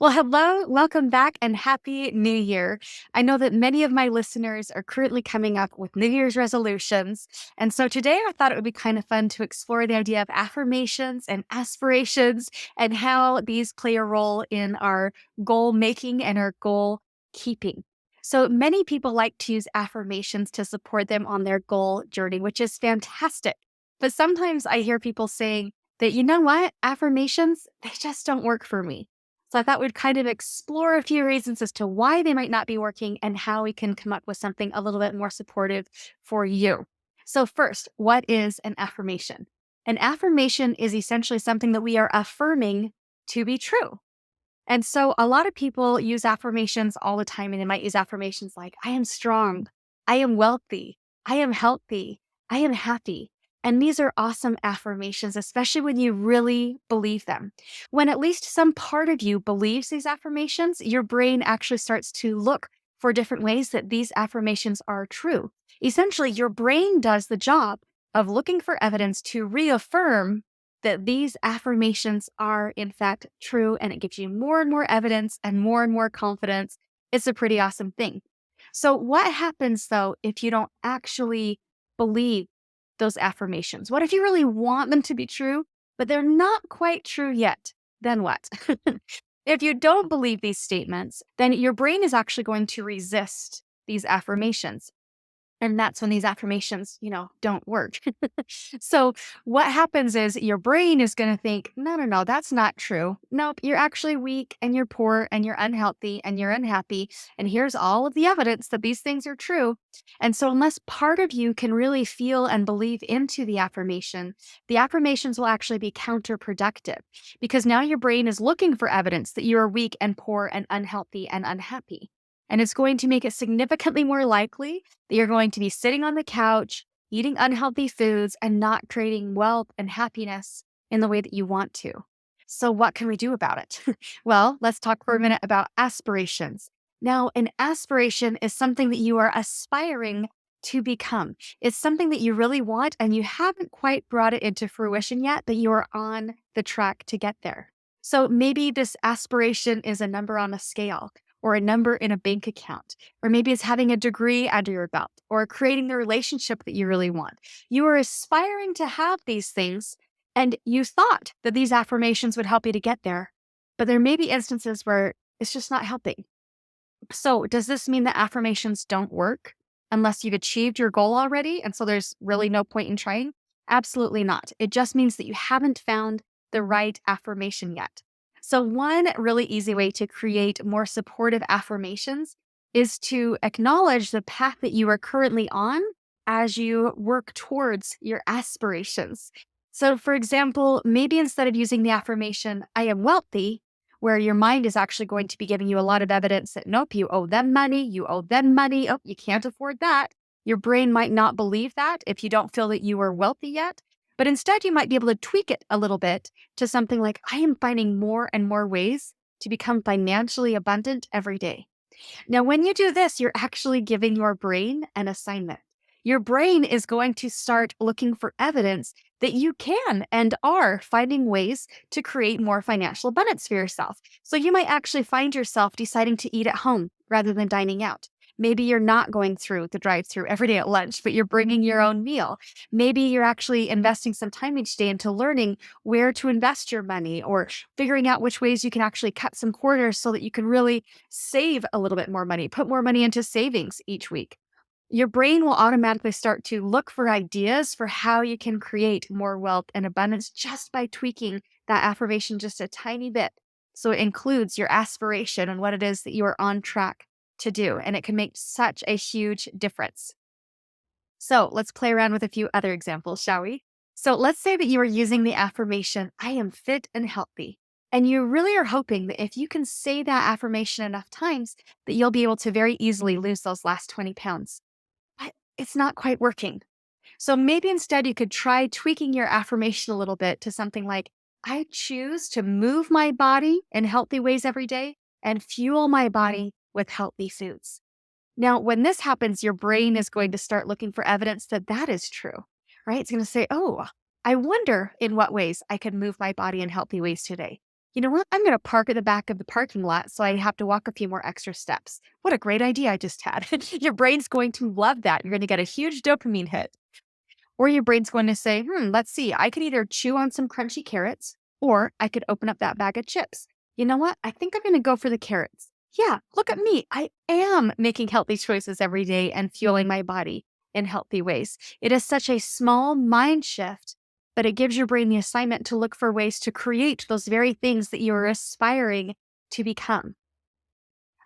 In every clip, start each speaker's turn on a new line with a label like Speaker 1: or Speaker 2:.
Speaker 1: Well, hello, welcome back, and happy New Year. I know that many of my listeners are currently coming up with New Year's resolutions. And so today I thought it would be kind of fun to explore the idea of affirmations and aspirations and how these play a role in our goal making and our goal keeping. So many people like to use affirmations to support them on their goal journey, which is fantastic. But sometimes I hear people saying that, you know what, affirmations, they just don't work for me. So I thought we'd kind of explore a few reasons as to why they might not be working and how we can come up with something a little bit more supportive for you. So, first, what is an affirmation? An affirmation is essentially something that we are affirming to be true. And so a lot of people use affirmations all the time, and they might use affirmations like, I am strong, I am wealthy, I am healthy, I am happy. And these are awesome affirmations, especially when you really believe them. When at least some part of you believes these affirmations, your brain actually starts to look for different ways that these affirmations are true. Essentially, your brain does the job of looking for evidence to reaffirm that these affirmations are in fact true, and it gives you more and more confidence. It's a pretty awesome thing. So, what happens though if you don't actually believe those affirmations? What if you really want them to be true, but they're not quite true yet? Then what? If you don't believe these statements, then your brain is actually going to resist these affirmations. And that's when these affirmations, don't work. So what happens is your brain is going to think, no, no, no, that's not true. Nope, you're actually weak and you're poor and you're unhealthy and you're unhappy. And here's all of the evidence that these things are true. And so unless part of you can really feel and believe into the affirmations will actually be counterproductive because now your brain is looking for evidence that you are weak and poor and unhealthy and unhappy. And it's going to make it significantly more likely that you're going to be sitting on the couch, eating unhealthy foods, and not creating wealth and happiness in the way that you want to. So, what can we do about it? Well, let's talk for a minute about aspirations. Now, an aspiration is something that you are aspiring to become. It's something that you really want, and you haven't quite brought it into fruition yet, but you are on the track to get there. So, maybe this aspiration is a number on a scale or a number in a bank account, or maybe it's having a degree under your belt, or creating the relationship that you really want. You are aspiring to have these things, and you thought that these affirmations would help you to get there, but there may be instances where it's just not helping. So, does this mean that affirmations don't work unless you've achieved your goal already? And so there's really no point in trying? Absolutely not. It just means that you haven't found the right affirmation yet. So, one really easy way to create more supportive affirmations is to acknowledge the path that you are currently on as you work towards your aspirations. So, for example, maybe instead of using the affirmation, I am wealthy, where your mind is actually going to be giving you a lot of evidence that, nope, you owe them money, you owe them money, oh, you can't afford that. Your brain might not believe that if you don't feel that you are wealthy yet. But instead, you might be able to tweak it a little bit to something like, I am finding more and more ways to become financially abundant every day. Now, when you do this, you're actually giving your brain an assignment. Your brain is going to start looking for evidence that you can and are finding ways to create more financial abundance for yourself. So you might actually find yourself deciding to eat at home rather than dining out. Maybe you're not going through the drive-through every day at lunch, but you're bringing your own meal. Maybe you're actually investing some time each day into learning where to invest your money or figuring out which ways you can actually cut some corners so that you can really save a little bit more money, put more money into savings each week. Your brain will automatically start to look for ideas for how you can create more wealth and abundance just by tweaking that affirmation just a tiny bit. So it includes your aspiration and what it is that you are on track to do. And it can make such a huge difference. So let's play around with a few other examples, shall we? So let's say that you are using the affirmation, I am fit and healthy. And you really are hoping that if you can say that affirmation enough times, that you'll be able to very easily lose those last 20 pounds. But it's not quite working. So maybe instead you could try tweaking your affirmation a little bit to something like, I choose to move my body in healthy ways every day and fuel my body with healthy foods. Now, when this happens, your brain is going to start looking for evidence that that is true, right? It's going to say, oh, I wonder in what ways I can move my body in healthy ways today. You know what? I'm going to park at the back of the parking lot so I have to walk a few more extra steps. What a great idea I just had. Your brain's going to love that. You're going to get a huge dopamine hit. Or your brain's going to say, let's see, I could either chew on some crunchy carrots or I could open up that bag of chips. You know what? I think I'm going to go for the carrots. Yeah, look at me. I am making healthy choices every day and fueling my body in healthy ways. It is such a small mind shift, but it gives your brain the assignment to look for ways to create those very things that you're aspiring to become.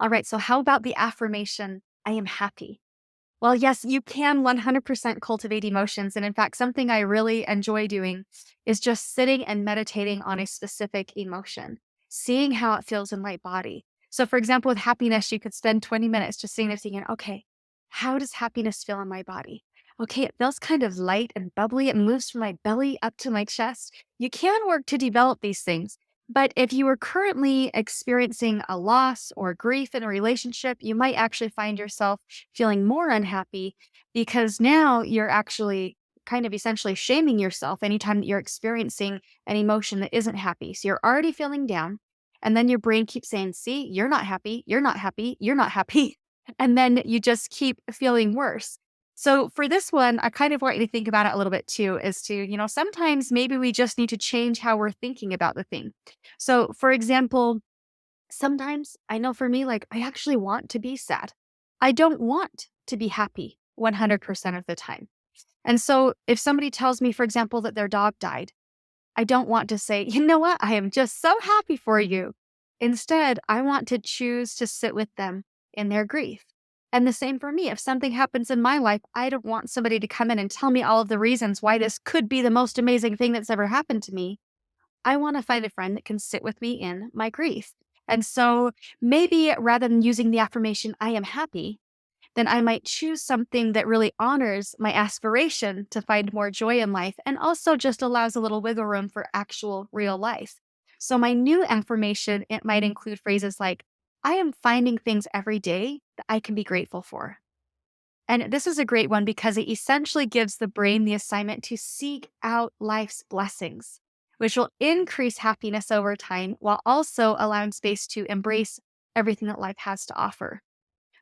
Speaker 1: All right, so how about the affirmation, I am happy? Well, yes, you can 100% cultivate emotions. And in fact, something I really enjoy doing is just sitting and meditating on a specific emotion, seeing how it feels in my body. So, for example, with happiness, you could spend 20 minutes just sitting there thinking, okay, how does happiness feel in my body? Okay, it feels kind of light and bubbly. It moves from my belly up to my chest. You can work to develop these things. But if you are currently experiencing a loss or grief in a relationship, you might actually find yourself feeling more unhappy because now you're actually kind of essentially shaming yourself anytime that you're experiencing an emotion that isn't happy. So you're already feeling down. And then your brain keeps saying, see, you're not happy. You're not happy. You're not happy. And then you just keep feeling worse. So for this one, I kind of want you to think about it a little bit too, is to, sometimes maybe we just need to change how we're thinking about the thing. So, for example, sometimes I know for me, like, I actually want to be sad. I don't want to be happy 100% of the time. And so, if somebody tells me, for example, that their dog died, I don't want to say, you know what, I am just so happy for you. Instead, I want to choose to sit with them in their grief. And the same for me. If something happens in my life, I don't want somebody to come in and tell me all of the reasons why this could be the most amazing thing that's ever happened to me. I want to find a friend that can sit with me in my grief. And so maybe rather than using the affirmation, I am happy, then I might choose something that really honors my aspiration to find more joy in life and also just allows a little wiggle room for actual real life. So my new affirmation, it might include phrases like, I am finding things every day that I can be grateful for. And this is a great one because it essentially gives the brain the assignment to seek out life's blessings, which will increase happiness over time while also allowing space to embrace everything that life has to offer.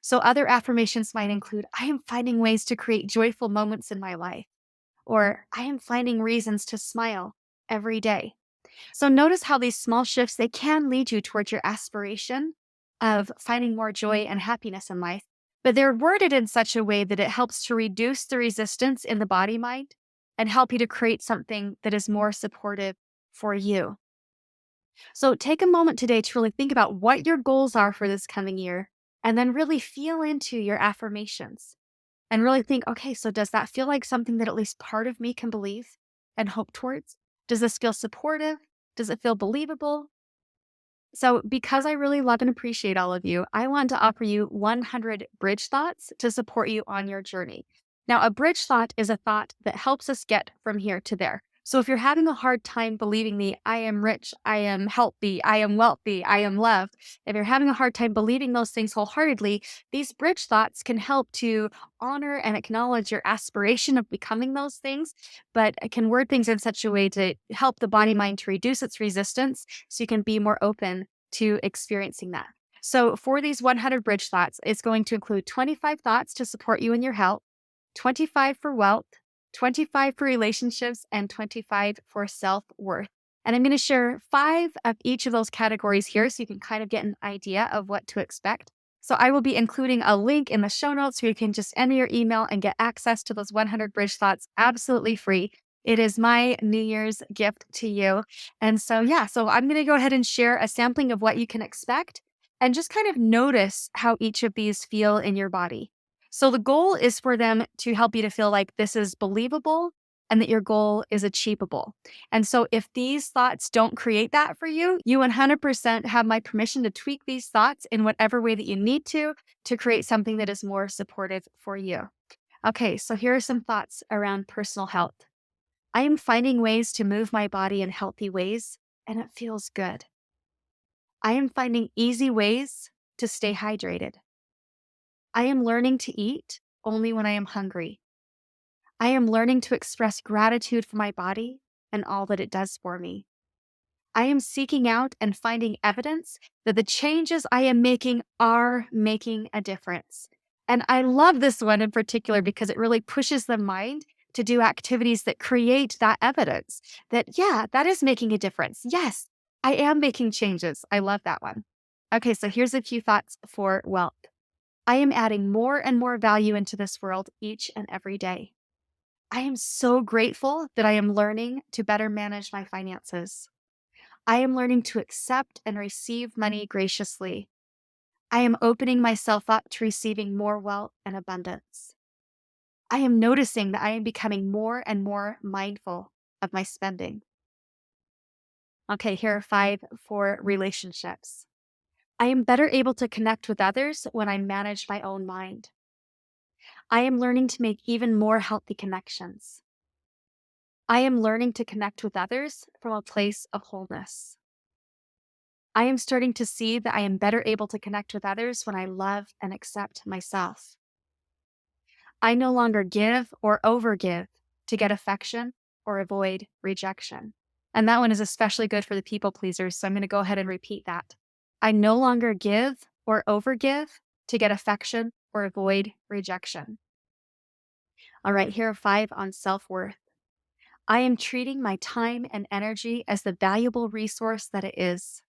Speaker 1: So, other affirmations might include I am finding ways to create joyful moments in my life, or I am finding reasons to smile every day. So notice how these small shifts, they can lead you towards your aspiration of finding more joy and happiness in life, but they're worded in such a way that it helps to reduce the resistance in the body mind and help you to create something that is more supportive for you. So take a moment today to really think about what your goals are for this coming year and then really feel into your affirmations and really think, okay, so does that feel like something that at least part of me can believe and hope towards? Does this feel supportive? Does it feel believable? So, because I really love and appreciate all of you, I want to offer you 100 bridge thoughts to support you on your journey. Now, a bridge thought is a thought that helps us get from here to there. So, if you're having a hard time believing the I am rich, I am healthy, I am wealthy, I am loved, if you're having a hard time believing those things wholeheartedly, these bridge thoughts can help to honor and acknowledge your aspiration of becoming those things, but it can word things in such a way to help the body mind to reduce its resistance so you can be more open to experiencing that. So, for these 100 bridge thoughts, it's going to include 25 thoughts to support you in your health, 25 for wealth, 25 for relationships, and 25 for self worth. And I'm going to share 5 of each of those categories here so you can kind of get an idea of what to expect. So, I will be including a link in the show notes where you can just enter your email and get access to those 100 bridge thoughts absolutely free. It is my New Year's gift to you. And so, yeah, so I'm going to go ahead and share a sampling of what you can expect and just kind of notice how each of these feel in your body. So, the goal is for them to help you to feel like this is believable and that your goal is achievable. And so, if these thoughts don't create that for you, you 100% have my permission to tweak these thoughts in whatever way that you need to create something that is more supportive for you. Okay, so here are some thoughts around personal health. I am finding ways to move my body in healthy ways, and it feels good. I am finding easy ways to stay hydrated. I am learning to eat only when I am hungry. I am learning to express gratitude for my body and all that it does for me. I am seeking out and finding evidence that the changes I am making are making a difference. And I love this one in particular because it really pushes the mind to do activities that create that evidence that, yeah, that is making a difference. Yes, I am making changes. I love that one. Okay, so here's a few thoughts for wealth. I am adding more and more value into this world each and every day. I am so grateful that I am learning to better manage my finances. I am learning to accept and receive money graciously. I am opening myself up to receiving more wealth and abundance. I am noticing that I am becoming more and more mindful of my spending. Okay, here are 5 for relationships. I am better able to connect with others when I manage my own mind. I am learning to make even more healthy connections. I am learning to connect with others from a place of wholeness. I am starting to see that I am better able to connect with others when I love and accept myself. I no longer give or overgive to get affection or avoid rejection. And that one is especially good for the people pleasers. So I'm going to go ahead and repeat that. I no longer give or overgive to get affection or avoid rejection. All right, here are 5 on self worth. I am treating my time and energy as the valuable resource that it is.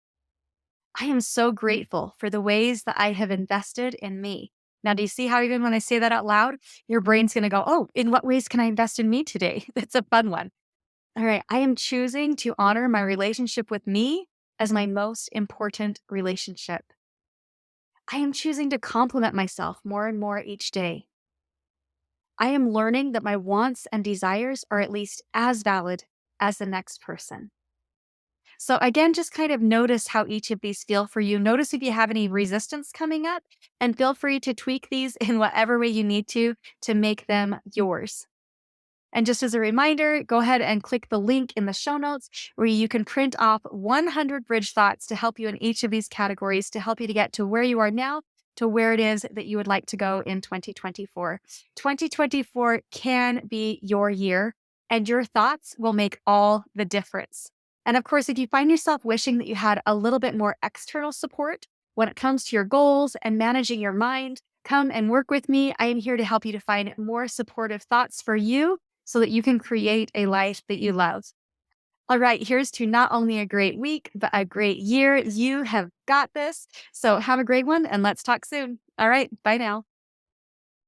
Speaker 1: I am so grateful for the ways that I have invested in me. Now, do you see how even when I say that out loud, your brain's going to go, oh, in what ways can I invest in me today? That's a fun one. All right. I am choosing to honor my relationship with me as my most important relationship. I am choosing to compliment myself more and more each day. I am learning that my wants and desires are at least as valid as the next person. So again, just kind of notice how each of these feel for you. Notice if you have any resistance coming up, and feel free to tweak these in whatever way you need to make them yours. And just as a reminder, go ahead and click the link in the show notes where you can print off 100 bridge thoughts to help you in each of these categories to help you to get to where you are now to where it is that you would like to go in 2024. 2024 can be your year, and your thoughts will make all the difference. And of course, if you find yourself wishing that you had a little bit more external support when it comes to your goals and managing your mind, come and work with me. I am here to help you to find more supportive thoughts for you so that you can create a life that you love. All right, here's to not only a great week, but a great year. You have got this. So have a great one and let's talk soon. All right, bye now.